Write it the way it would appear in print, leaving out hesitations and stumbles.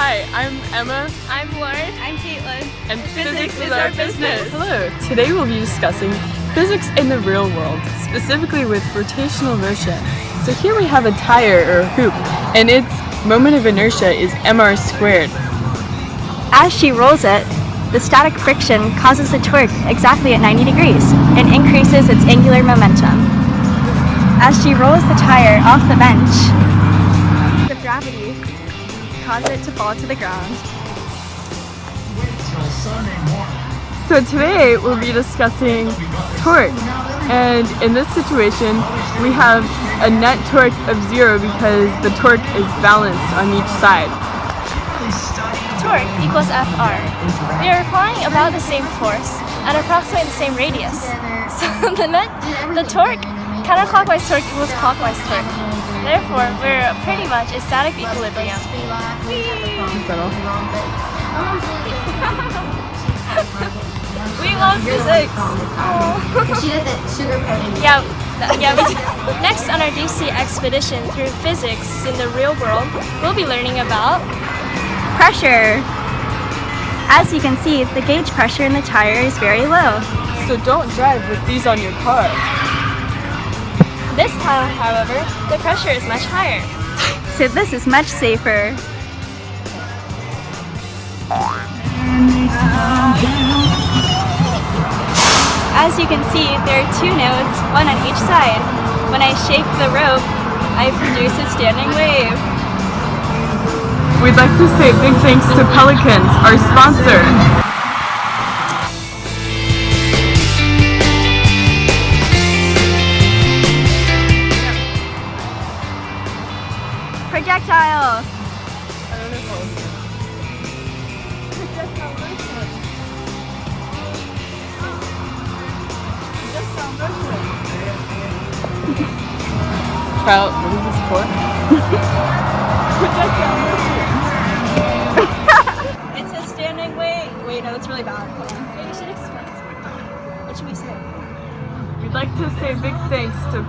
Hi, I'm Emma. I'm Lauren. I'm Caitlin. And physics is our business. Hello, today we'll be discussing physics in the real world, specifically with rotational motion. So here we have a tire or a hoop, and its moment of inertia is mr squared. As she rolls it, the static friction causes a torque exactly at 90 degrees and increases its angular momentum. As she rolls the tire off the bench, the gravity causes it to fall to the ground. So today we'll be discussing torque, and in this situation we have a net torque of 0 because the torque is balanced on each side. Torque equals Fr. We are applying about the same force at approximately the same radius. So the torque, counterclockwise torque equals clockwise torque. Therefore, we're pretty much in static equilibrium. We love physics. She did the sugar coating. Yeah, we do. Next on our deep sea expedition through physics in the real world, we'll be learning about Pressure. As you can see, the gauge pressure in the tire is very low. So don't drive with these on your car. this time, however, the pressure is much higher. So this is much safer. As you can see, there are 2 nodes, one on each side. When I shake the rope, I produce a standing wave. We'd like to say big thanks to Pelicans, our sponsor. Projectile! Trout, what is this for? It's a standing wave. Wait, no, that's really bad. Hold on. Maybe we should explain. What should we say? We'd like to say big thanks to